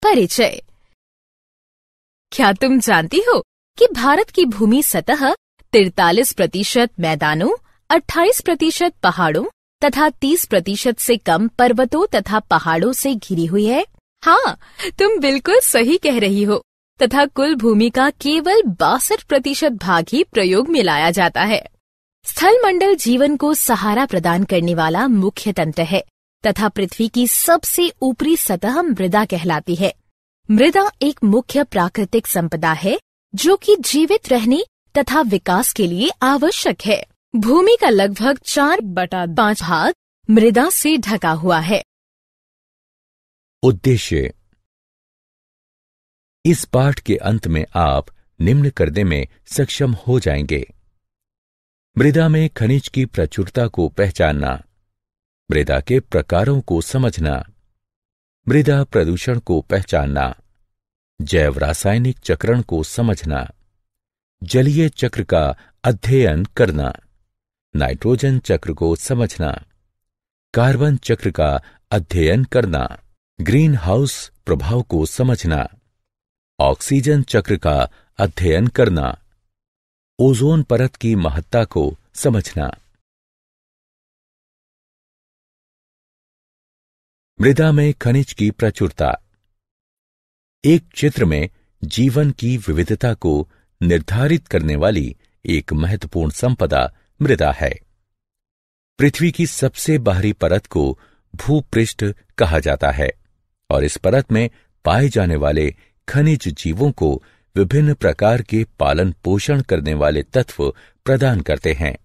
परिचय। क्या तुम जानती हो कि भारत की भूमि सतह 43% मैदानों, 28% पहाड़ों तथा 30% से कम पर्वतों तथा पहाड़ों से घिरी हुई है? हाँ, तुम बिल्कुल सही कह रही हो। तथा कुल भूमि का केवल 62% भाग ही प्रयोग में लाया जाता है। स्थलमंडल जीवन को सहारा प्रदान करने वाला मुख्य तंत्र है तथा पृथ्वी की सबसे ऊपरी सतह मृदा कहलाती है। मृदा एक मुख्य प्राकृतिक संपदा है जो कि जीवित रहने तथा विकास के लिए आवश्यक है। भूमि का लगभग 4/5 भाग मृदा से ढका हुआ है। उद्देश्य। इस पाठ के अंत में आप निम्न करने में सक्षम हो जाएंगे: मृदा में खनिज की प्रचुरता को पहचानना, मृदा के प्रकारों को समझना, मृदा प्रदूषण को पहचानना, जैव रासायनिक चक्रण को समझना, जलीय चक्र का अध्ययन करना, नाइट्रोजन चक्र को समझना, कार्बन चक्र का अध्ययन करना, ग्रीन हाउस प्रभाव को समझना, ऑक्सीजन चक्र का अध्ययन करना, ओजोन परत की महत्ता को समझना। मृदा में खनिज की प्रचुरता। एक चित्र में जीवन की विविधता को निर्धारित करने वाली एक महत्वपूर्ण संपदा मृदा है। पृथ्वी की सबसे बाहरी परत को भूपृष्ठ कहा जाता है और इस परत में पाए जाने वाले खनिज जीवों को विभिन्न प्रकार के पालन पोषण करने वाले तत्व प्रदान करते हैं।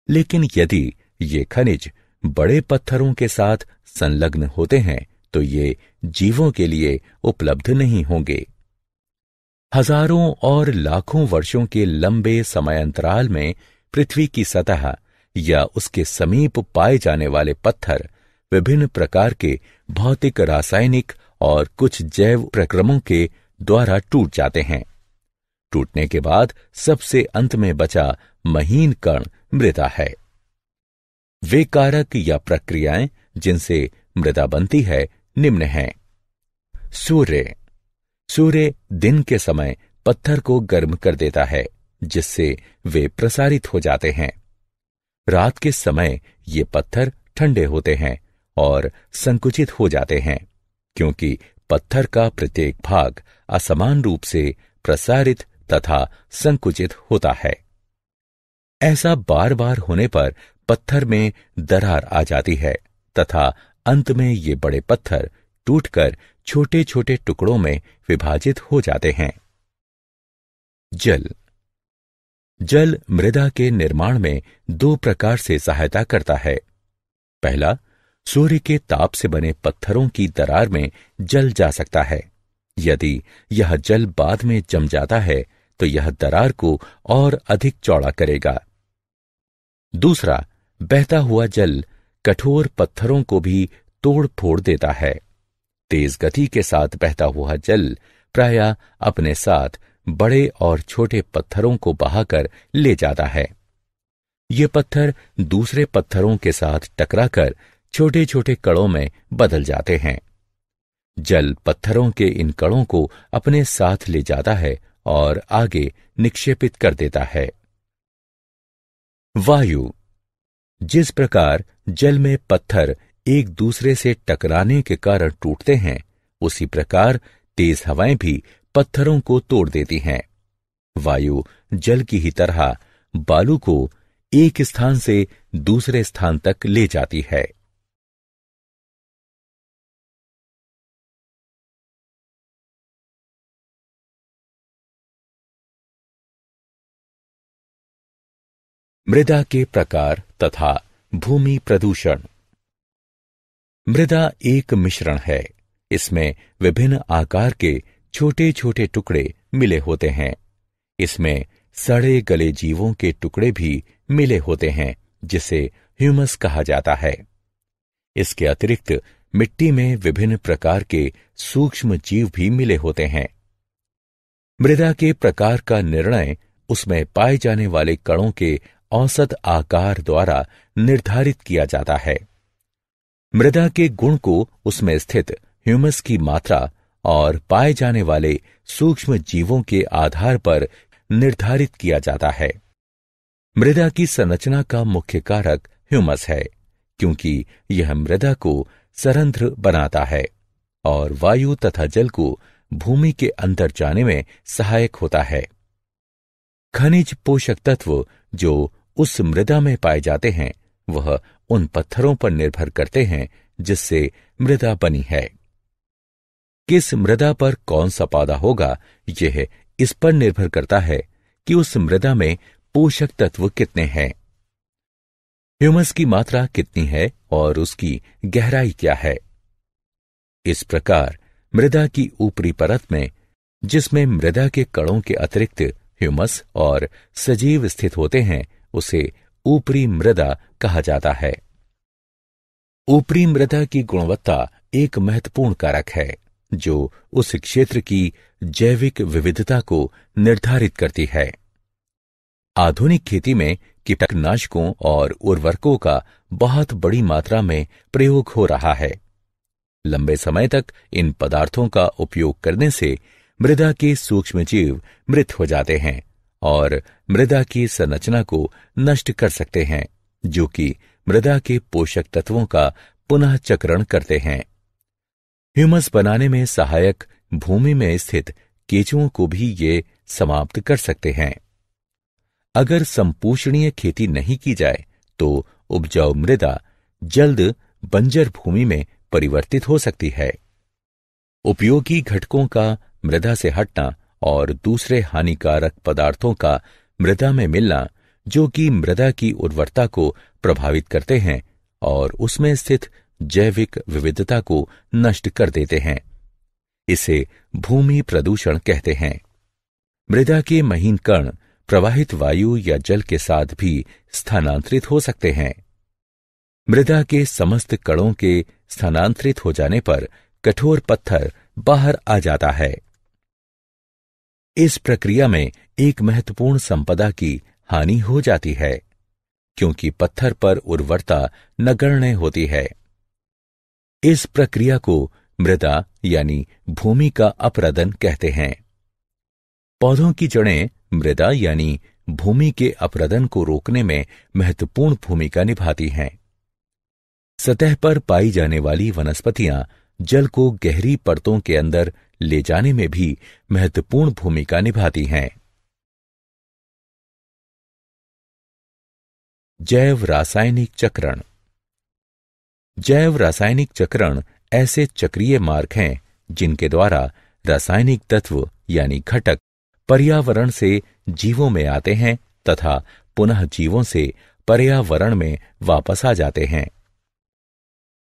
लेकिन यदि ये खनिज बड़े पत्थरों के साथ संलग्न होते हैं तो ये जीवों के लिए उपलब्ध नहीं होंगे। हजारों और लाखों वर्षों के लंबे समयांतराल में पृथ्वी की सतह या उसके समीप पाए जाने वाले पत्थर विभिन्न प्रकार के भौतिक, रासायनिक और कुछ जैव प्रक्रमों के द्वारा टूट जाते हैं। टूटने के बाद सबसे अंत में बचा महीन कण मृदा है। वे कारक या प्रक्रियाएं जिनसे मृदा बनती है निम्न हैं। सूर्य दिन के समय पत्थर को गर्म कर देता है जिससे वे प्रसारित हो जाते हैं। रात के समय ये पत्थर ठंडे होते हैं और संकुचित हो जाते हैं क्योंकि पत्थर का प्रत्येक भाग असमान रूप से प्रसारित तथा संकुचित होता है। ऐसा बार बार होने पर पत्थर में दरार आ जाती है तथा अंत में ये बड़े पत्थर टूटकर छोटे छोटे टुकड़ों में विभाजित हो जाते हैं। जल मृदा के निर्माण में दो प्रकार से सहायता करता है। पहला, सूर्य के ताप से बने पत्थरों की दरार में जल जा सकता है। यदि यह जल बाद में जम जाता है तो यह दरार को और अधिक चौड़ा करेगा। दूसरा, बहता हुआ जल कठोर पत्थरों को भी तोड़ फोड़ देता है। तेज गति के साथ बहता हुआ जल प्रायः अपने साथ बड़े और छोटे पत्थरों को बहाकर ले जाता है। ये पत्थर दूसरे पत्थरों के साथ टकराकर छोटे छोटे कणों में बदल जाते हैं। जल पत्थरों के इन कणों को अपने साथ ले जाता है और आगे निक्षेपित कर देता है। वायु। जिस प्रकार जल में पत्थर एक दूसरे से टकराने के कारण टूटते हैं, उसी प्रकार तेज हवाएं भी पत्थरों को तोड़ देती हैं। वायु जल की ही तरह बालू को एक स्थान से दूसरे स्थान तक ले जाती है। मृदा के प्रकार तथा भूमि प्रदूषण। मृदा एक मिश्रण है। इसमें विभिन्न आकार के छोटे छोटे टुकड़े मिले होते हैं। इसमें सड़े गले जीवों के टुकड़े भी मिले होते हैं जिसे ह्यूमस कहा जाता है। इसके अतिरिक्त मिट्टी में विभिन्न प्रकार के सूक्ष्म जीव भी मिले होते हैं। मृदा के प्रकार का निर्णय उसमें पाए जाने वाले कणों के औसत आकार द्वारा निर्धारित किया जाता है। मृदा के गुण को उसमें स्थित ह्यूमस की मात्रा और पाए जाने वाले सूक्ष्म जीवों के आधार पर निर्धारित किया जाता है। मृदा की संरचना का मुख्य कारक ह्यूमस है, क्योंकि यह मृदा को सरंध्र बनाता है और वायु तथा जल को भूमि के अंदर जाने में सहायक होता है। खनिज पोषक तत्व जो उस मृदा में पाए जाते हैं वह उन पत्थरों पर निर्भर करते हैं जिससे मृदा बनी है। किस मृदा पर कौन सा पौधा होगा, यह इस पर निर्भर करता है कि उस मृदा में पोषक तत्व कितने हैं, ह्यूमस की मात्रा कितनी है और उसकी गहराई क्या है। इस प्रकार मृदा की ऊपरी परत में, जिसमें मृदा के कणों के अतिरिक्त ह्यूमस और सजीव स्थित होते हैं, उसे ऊपरी मृदा कहा जाता है। ऊपरी मृदा की गुणवत्ता एक महत्वपूर्ण कारक है जो उस क्षेत्र की जैविक विविधता को निर्धारित करती है। आधुनिक खेती में कीटनाशकों और उर्वरकों का बहुत बड़ी मात्रा में प्रयोग हो रहा है। लंबे समय तक इन पदार्थों का उपयोग करने से मृदा के सूक्ष्मजीव मृत हो जाते हैं और मृदा की संरचना को नष्ट कर सकते हैं, जो कि मृदा के पोषक तत्वों का पुनः चक्रण करते हैं। ह्यूमस बनाने में सहायक भूमि में स्थित केंचुओं को भी ये समाप्त कर सकते हैं। अगर संपोषणीय खेती नहीं की जाए तो उपजाऊ मृदा जल्द बंजर भूमि में परिवर्तित हो सकती है। उपयोगी घटकों का मृदा से हटना और दूसरे हानिकारक पदार्थों का मृदा में मिलना, जो कि मृदा की उर्वरता को प्रभावित करते हैं और उसमें स्थित जैविक विविधता को नष्ट कर देते हैं, इसे भूमि प्रदूषण कहते हैं। मृदा के महीन कण प्रवाहित वायु या जल के साथ भी स्थानांतरित हो सकते हैं। मृदा के समस्त कणों के स्थानांतरित हो जाने पर कठोर पत्थर बाहर आ जाता है। इस प्रक्रिया में एक महत्वपूर्ण संपदा की हानि हो जाती है, क्योंकि पत्थर पर उर्वरता नगण्य होती है। इस प्रक्रिया को मृदा यानी भूमि का अपरदन कहते हैं। पौधों की जड़ें मृदा यानी भूमि के अपरदन को रोकने में महत्वपूर्ण भूमिका निभाती हैं। सतह पर पाई जाने वाली वनस्पतियां जल को गहरी परतों के अंदर ले जाने में भी महत्वपूर्ण भूमिका निभाती हैं। जैव रासायनिक चक्रण। जैव रासायनिक चक्रण ऐसे चक्रीय मार्ग हैं जिनके द्वारा रासायनिक तत्व यानी घटक पर्यावरण से जीवों में आते हैं तथा पुनः जीवों से पर्यावरण में वापस आ जाते हैं।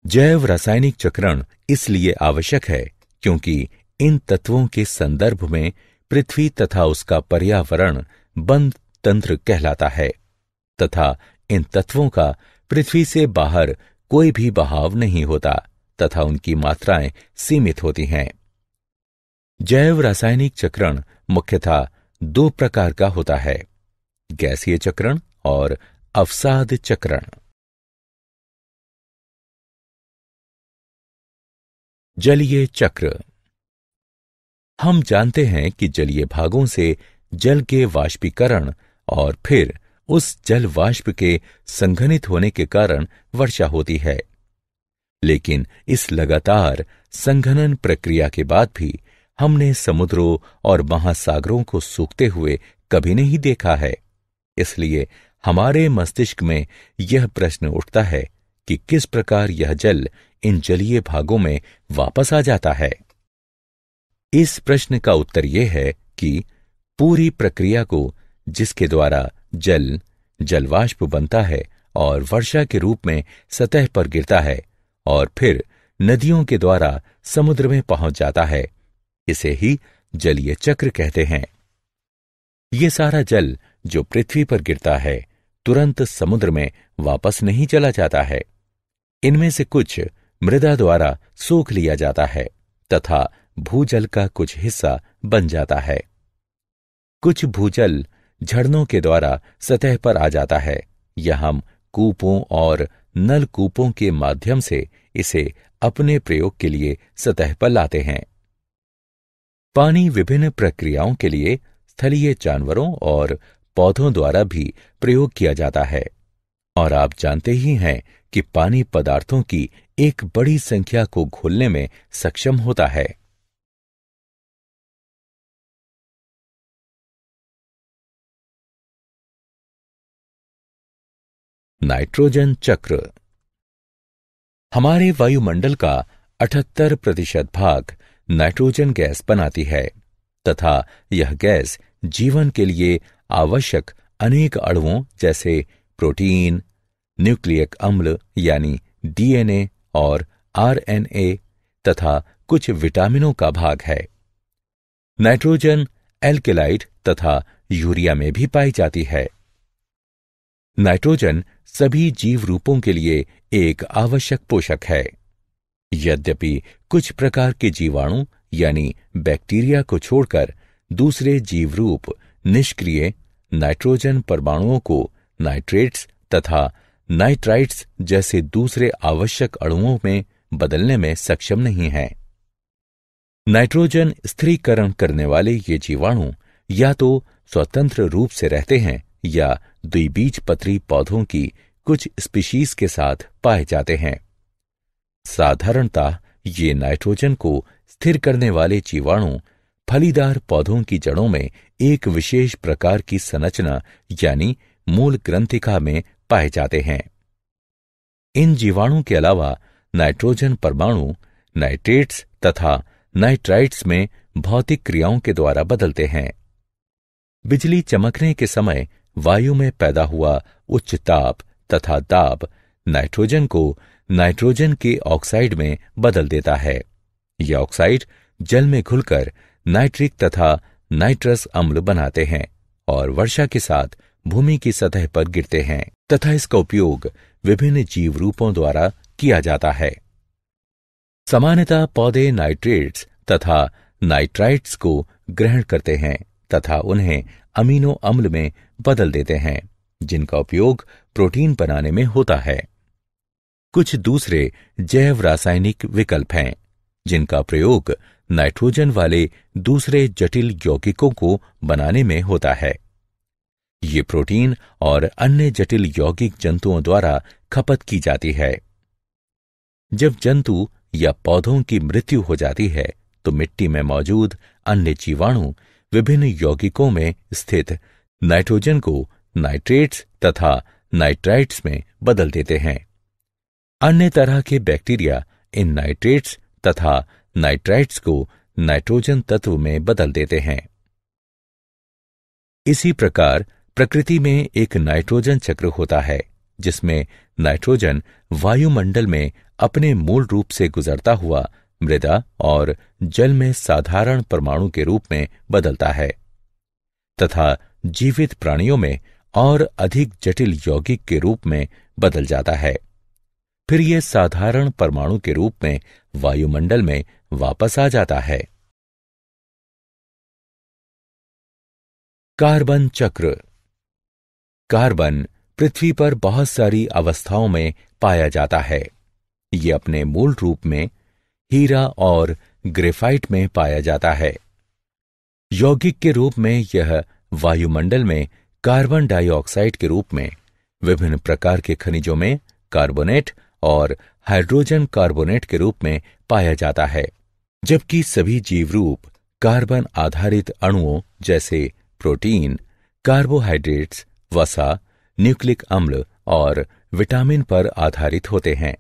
जैव रासायनिक चक्रण इसलिए आवश्यक है क्योंकि इन तत्वों के संदर्भ में पृथ्वी तथा उसका पर्यावरण बंद तंत्र कहलाता है तथा इन तत्वों का पृथ्वी से बाहर कोई भी बहाव नहीं होता तथा उनकी मात्राएं सीमित होती हैं। जैव रासायनिक चक्रण मुख्यतः दो प्रकार का होता है, गैसीय चक्रण और अवसाद चक्रण। जलीय चक्र। हम जानते हैं कि जलीय भागों से जल के वाष्पीकरण और फिर उस जल वाष्प के संघनित होने के कारण वर्षा होती है, लेकिन इस लगातार संघनन प्रक्रिया के बाद भी हमने समुद्रों और महासागरों को सूखते हुए कभी नहीं देखा है। इसलिए हमारे मस्तिष्क में यह प्रश्न उठता है कि किस प्रकार यह जल इन जलीय भागों में वापस आ जाता है। इस प्रश्न का उत्तर यह है कि पूरी प्रक्रिया को, जिसके द्वारा जल जलवाष्प बनता है और वर्षा के रूप में सतह पर गिरता है और फिर नदियों के द्वारा समुद्र में पहुंच जाता है, इसे ही जलीय चक्र कहते हैं। ये सारा जल जो पृथ्वी पर गिरता है तुरंत समुद्र में वापस नहीं चला जाता है। इनमें से कुछ मृदा द्वारा सोख लिया जाता है तथा भूजल का कुछ हिस्सा बन जाता है। कुछ भूजल झरनों के द्वारा सतह पर आ जाता है या हम कूपों और नलकूपों के माध्यम से इसे अपने प्रयोग के लिए सतह पर लाते हैं। पानी विभिन्न प्रक्रियाओं के लिए स्थलीय जानवरों और पौधों द्वारा भी प्रयोग किया जाता है, और आप जानते ही हैं कि पानी पदार्थों की एक बड़ी संख्या को घोलने में सक्षम होता है। नाइट्रोजन चक्र। हमारे वायुमंडल का 78% भाग नाइट्रोजन गैस बनाती है तथा यह गैस जीवन के लिए आवश्यक अनेक अणुओं जैसे प्रोटीन, न्यूक्लियक अम्ल यानी डीएनए और आरएनए तथा कुछ विटामिनों का भाग है। नाइट्रोजन एल्केलाइड तथा यूरिया में भी पाई जाती है। नाइट्रोजन सभी जीव रूपों के लिए एक आवश्यक पोषक है। यद्यपि कुछ प्रकार के जीवाणु यानी बैक्टीरिया को छोड़कर दूसरे जीव रूप निष्क्रिय नाइट्रोजन परमाणुओं को नाइट्रेट्स तथा नाइट्राइट्स जैसे दूसरे आवश्यक अणुओं में बदलने में सक्षम नहीं हैं। नाइट्रोजन स्थिरीकरण करने वाले ये जीवाणु या तो स्वतंत्र रूप से रहते हैं या द्विबीजपत्री पौधों की कुछ स्पीशीज के साथ पाए जाते हैं। साधारणतः ये नाइट्रोजन को स्थिर करने वाले जीवाणु फलीदार पौधों की जड़ों में एक विशेष प्रकार की संरचना यानी मूल ग्रंथिका में पाए जाते हैं। इन जीवाणु के अलावा नाइट्रोजन परमाणु नाइट्रेट्स तथा नाइट्राइट्स में भौतिक क्रियाओं के द्वारा बदलते हैं। बिजली चमकने के समय वायु में पैदा हुआ उच्च ताप तथा दाब नाइट्रोजन को नाइट्रोजन के ऑक्साइड में बदल देता है। यह ऑक्साइड जल में घुलकर नाइट्रिक तथा नाइट्रस अम्ल बनाते हैं और वर्षा के साथ भूमि की सतह पर गिरते हैं तथा इसका उपयोग विभिन्न जीव रूपों द्वारा किया जाता है। सामान्यतः पौधे नाइट्रेट्स तथा नाइट्राइट्स को ग्रहण करते हैं तथा उन्हें अमीनो अम्ल में बदल देते हैं, जिनका उपयोग प्रोटीन बनाने में होता है। कुछ दूसरे जैव रासायनिक विकल्प हैं जिनका प्रयोग नाइट्रोजन वाले दूसरे जटिल यौगिकों को बनाने में होता है। ये प्रोटीन और अन्य जटिल यौगिक जंतुओं द्वारा खपत की जाती है। जब जंतु या पौधों की मृत्यु हो जाती है तो मिट्टी में मौजूद अन्य जीवाणु विभिन्न यौगिकों में स्थित नाइट्रोजन को नाइट्रेट्स तथा नाइट्राइट्स में बदल देते हैं। अन्य तरह के बैक्टीरिया इन नाइट्रेट्स तथा नाइट्राइट्स को नाइट्रोजन तत्व में बदल देते हैं। इसी प्रकार प्रकृति में एक नाइट्रोजन चक्र होता है जिसमें नाइट्रोजन वायुमंडल में अपने मूल रूप से गुजरता हुआ मृदा और जल में साधारण परमाणु के रूप में बदलता है तथा जीवित प्राणियों में और अधिक जटिल यौगिक के रूप में बदल जाता है। फिर यह साधारण परमाणु के रूप में वायुमंडल में वापस आ जाता है। कार्बन चक्र। कार्बन पृथ्वी पर बहुत सारी अवस्थाओं में पाया जाता है। ये अपने मूल रूप में हीरा और ग्रेफाइट में पाया जाता है। यौगिक के रूप में यह वायुमंडल में कार्बन डाइऑक्साइड के रूप में विभिन्न प्रकार के खनिजों में कार्बोनेट और हाइड्रोजन कार्बोनेट के रूप में पाया जाता है, जबकि सभी जीव रूप कार्बन आधारित अणुओं जैसे प्रोटीन, कार्बोहाइड्रेट्स, वसा, न्यूक्लिक अम्ल और विटामिन पर आधारित होते हैं।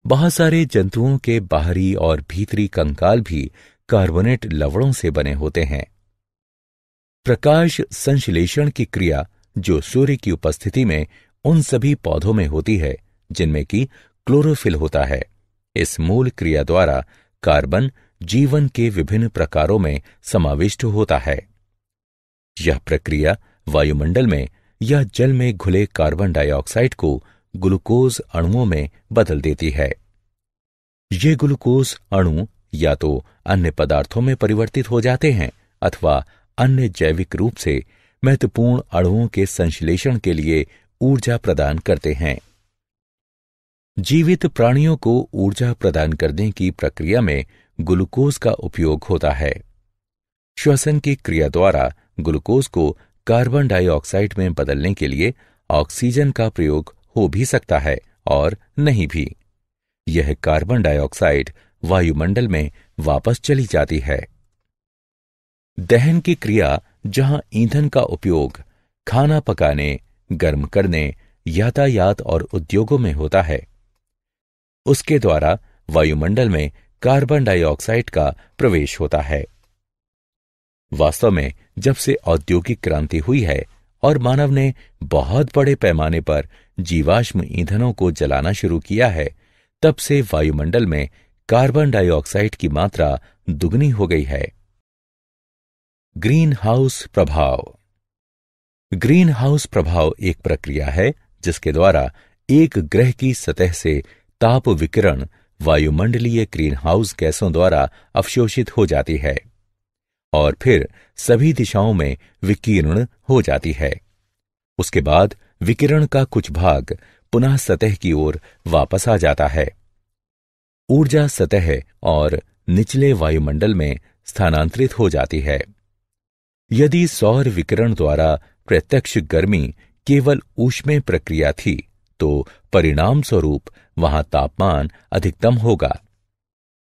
बहुत सारे जंतुओं के बाहरी और भीतरी कंकाल भी कार्बोनेट लवणों से बने होते हैं। प्रकाश संश्लेषण की क्रिया जो सूर्य की उपस्थिति में उन सभी पौधों में होती है जिनमें कि क्लोरोफिल होता है, इस मूल क्रिया द्वारा कार्बन जीवन के विभिन्न प्रकारों में समाविष्ट होता है। यह प्रक्रिया वायुमंडल में या जल में घुले कार्बन डाइऑक्साइड को ग्लूकोज अणुओं में बदल देती है। ये ग्लूकोज अणु या तो अन्य पदार्थों में परिवर्तित हो जाते हैं अथवा अन्य जैविक रूप से महत्वपूर्ण अणुओं के संश्लेषण के लिए ऊर्जा प्रदान करते हैं। जीवित प्राणियों को ऊर्जा प्रदान करने की प्रक्रिया में ग्लूकोज का उपयोग होता है। श्वसन की क्रिया द्वारा ग्लूकोज को कार्बन डाइऑक्साइड में बदलने के लिए ऑक्सीजन का प्रयोग हो भी सकता है और नहीं भी। यह कार्बन डाइऑक्साइड वायुमंडल में वापस चली जाती है। दहन की क्रिया, जहां ईंधन का उपयोग खाना पकाने, गर्म करने, यातायात और उद्योगों में होता है, उसके द्वारा वायुमंडल में कार्बन डाइऑक्साइड का प्रवेश होता है। वास्तव में जब से औद्योगिक क्रांति हुई है और मानव ने बहुत बड़े पैमाने पर जीवाश्म ईंधनों को जलाना शुरू किया है, तब से वायुमंडल में कार्बन डाइऑक्साइड की मात्रा दुगनी हो गई है। ग्रीन हाउस प्रभाव। ग्रीन हाउस प्रभाव एक प्रक्रिया है जिसके द्वारा एक ग्रह की सतह से ताप विकिरण वायुमंडलीय ग्रीन हाउस गैसों द्वारा अवशोषित हो जाती है और फिर सभी दिशाओं में विकीर्ण हो जाती है। उसके बाद विकिरण का कुछ भाग पुनः सतह की ओर वापस आ जाता है। ऊर्जा सतह और निचले वायुमंडल में स्थानांतरित हो जाती है। यदि सौर विकिरण द्वारा प्रत्यक्ष गर्मी केवल ऊष्मीय प्रक्रिया थी, तो परिणाम स्वरूप वहां तापमान अधिकतम होगा।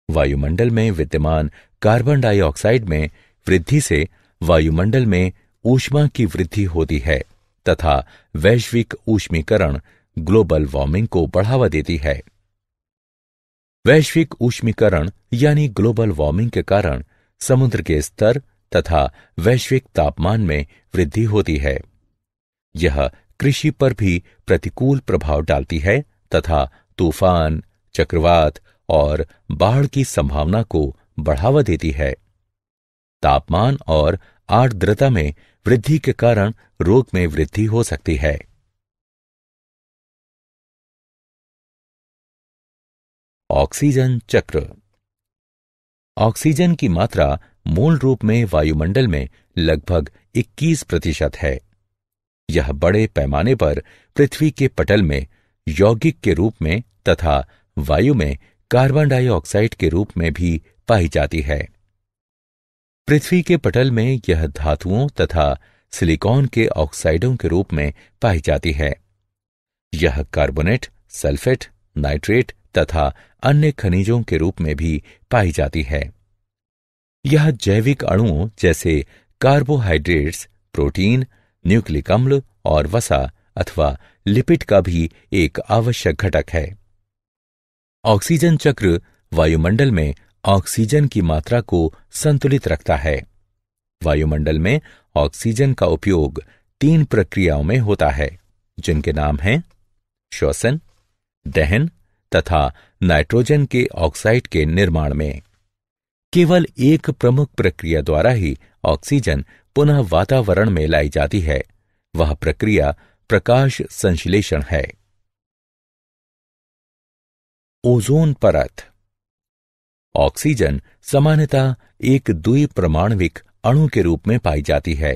वायुमंडल में विद्यमान कार्बन डाइऑक्साइड में वृद्धि से वायुमंडल में ऊष्मा की वृद्धि होती है तथा वैश्विक ऊष्मीकरण ग्लोबल वार्मिंग को बढ़ावा देती है। वैश्विक ऊष्मीकरण यानी ग्लोबल वार्मिंग के कारण समुद्र के स्तर तथा वैश्विक तापमान में वृद्धि होती है। यह कृषि पर भी प्रतिकूल प्रभाव डालती है तथा तूफान, चक्रवात और बाढ़ की संभावना को बढ़ावा देती है। तापमान और आर्द्रता में वृद्धि के कारण रोग में वृद्धि हो सकती है। ऑक्सीजन चक्र। ऑक्सीजन की मात्रा मूल रूप में वायुमंडल में लगभग 21% है। यह बड़े पैमाने पर पृथ्वी के पटल में यौगिक के रूप में तथा वायु में कार्बन डाइऑक्साइड के रूप में भी पाई जाती है। पृथ्वी के पटल में यह धातुओं तथा सिलिकॉन के ऑक्साइडों के रूप में पाई जाती है। यह कार्बोनेट, सल्फेट, नाइट्रेट तथा अन्य खनिजों के रूप में भी पाई जाती है। यह जैविक अणुओं जैसे कार्बोहाइड्रेट्स, प्रोटीन, न्यूक्लिक अम्ल और वसा अथवा लिपिड का भी एक आवश्यक घटक है। ऑक्सीजन चक्र वायुमंडल में ऑक्सीजन की मात्रा को संतुलित रखता है। वायुमंडल में ऑक्सीजन का उपयोग 3 प्रक्रियाओं में होता है, जिनके नाम हैं श्वसन, दहन तथा नाइट्रोजन के ऑक्साइड के निर्माण में। केवल एक प्रमुख प्रक्रिया द्वारा ही ऑक्सीजन पुनः वातावरण में लाई जाती है। वह प्रक्रिया प्रकाश संश्लेषण है। ओजोन परत। ऑक्सीजन सामान्यतः एक द्विपरमाणविक अणु के रूप में पाई जाती है।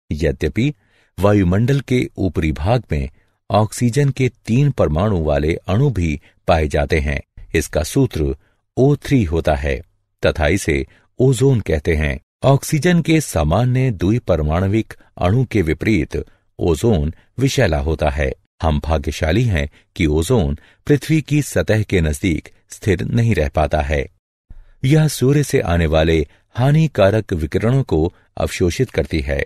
यद्यपि वायुमंडल के ऊपरी भाग में ऑक्सीजन के 3 परमाणु वाले अणु भी पाए जाते हैं। इसका सूत्र O3 होता है तथा इसे ओजोन कहते हैं। ऑक्सीजन के सामान्य द्विपरमाणविक अणु के विपरीत ओजोन विषैला होता है। हम भाग्यशाली हैं कि ओजोन पृथ्वी की सतह के नजदीक स्थिर नहीं रह पाता है। यह सूर्य से आने वाले हानिकारक विकिरणों को अवशोषित करती है।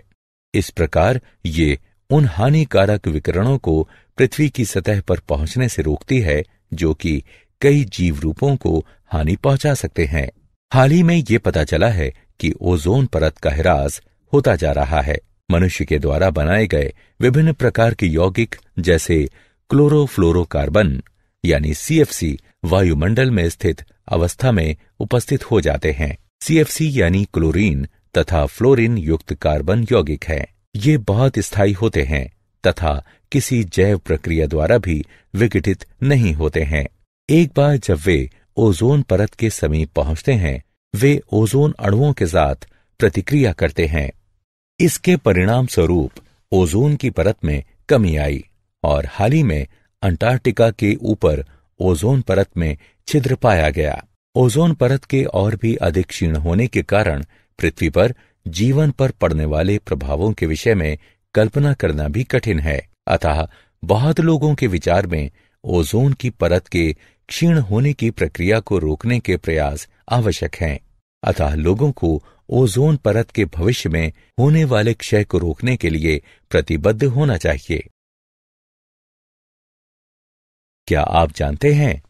इस प्रकार ये उन हानिकारक विकिरणों को पृथ्वी की सतह पर पहुंचने से रोकती है, जो कि कई जीव रूपों को हानि पहुंचा सकते हैं। हाल ही में ये पता चला है कि ओजोन परत का ह्रास होता जा रहा है। मनुष्य के द्वारा बनाए गए विभिन्न प्रकार के यौगिक जैसे क्लोरोफ्लोरोकार्बन यानी CFC वायुमंडल में स्थित अवस्था में उपस्थित हो जाते हैं। CFC यानी क्लोरीन तथा फ्लोरीन युक्त कार्बन यौगिक है। ये बहुत स्थायी होते हैं तथा किसी जैव प्रक्रिया द्वारा भी विघटित नहीं होते हैं। एक बार जब वे ओजोन परत के समीप पहुंचते हैं, वे ओजोन अणुओं के साथ प्रतिक्रिया करते हैं। इसके परिणाम स्वरूप ओजोन की परत में कमी आई और हाल ही में अंटार्कटिका के ऊपर ओजोन परत में छिद्र पाया गया। ओजोन परत के और भी अधिक क्षीण होने के कारण पृथ्वी पर जीवन पर पड़ने वाले प्रभावों के विषय में कल्पना करना भी कठिन है। अतः बहुत लोगों के विचार में ओजोन की परत के क्षीण होने की प्रक्रिया को रोकने के प्रयास आवश्यक हैं। अतः लोगों को ओजोन परत के भविष्य में होने वाले क्षय को रोकने के लिए प्रतिबद्ध होना चाहिए। क्या आप जानते हैं,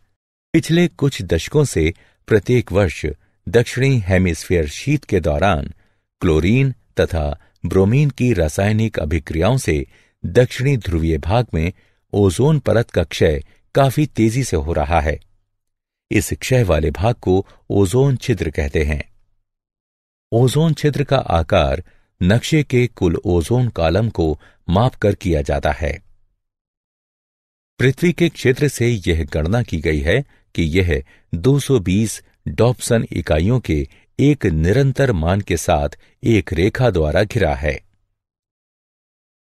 पिछले कुछ दशकों से प्रत्येक वर्ष दक्षिणी हेमिस्फीयर शीत के दौरान क्लोरीन तथा ब्रोमीन की रासायनिक अभिक्रियाओं से दक्षिणी ध्रुवीय भाग में ओजोन परत का क्षय काफी तेजी से हो रहा है। इस क्षय वाले भाग को ओजोन छिद्र कहते हैं। ओजोन छिद्र का आकार नक्शे के कुल ओजोन कॉलम को मापकर किया जाता है। पृथ्वी के क्षेत्र से यह गणना की गई है कि यह 220 डॉप्सन इकाइयों के एक निरंतर मान के साथ एक रेखा द्वारा घिरा है।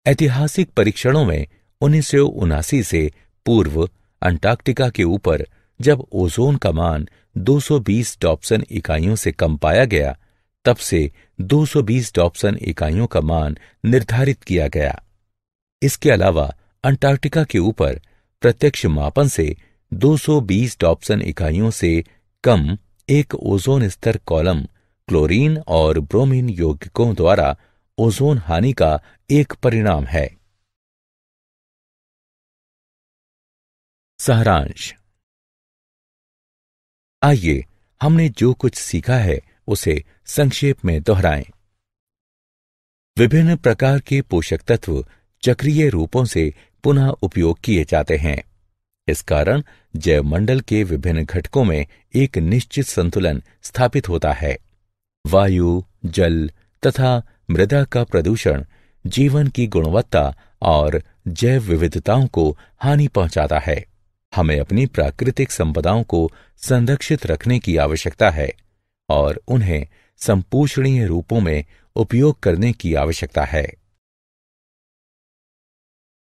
ऐतिहासिक परीक्षणों में 1979 से पूर्व अंटार्कटिका के ऊपर जब ओजोन का मान 220 डॉप्सन इकाइयों से कम पाया गया, तब से 220 डॉप्सन इकाइयों का मान निर्धारित किया गया। इसके अलावा अंटार्कटिका के ऊपर प्रत्यक्ष मापन से 220 डॉप्सन इकाइयों से कम एक ओजोन स्तर कॉलम क्लोरीन और ब्रोमीन यौगिकों द्वारा ओजोन हानि का एक परिणाम है। सारांश। आइए हमने जो कुछ सीखा है उसे संक्षेप में दोहराएं। विभिन्न प्रकार के पोषक तत्व चक्रीय रूपों से पुनः उपयोग किए जाते हैं। इस कारण जैवमंडल के विभिन्न घटकों में एक निश्चित संतुलन स्थापित होता है। वायु, जल तथा मृदा का प्रदूषण जीवन की गुणवत्ता और जैव विविधताओं को हानि पहुंचाता है। हमें अपनी प्राकृतिक संपदाओं को संरक्षित रखने की आवश्यकता है और उन्हें संपोषणीय रूपों में उपयोग करने की आवश्यकता है।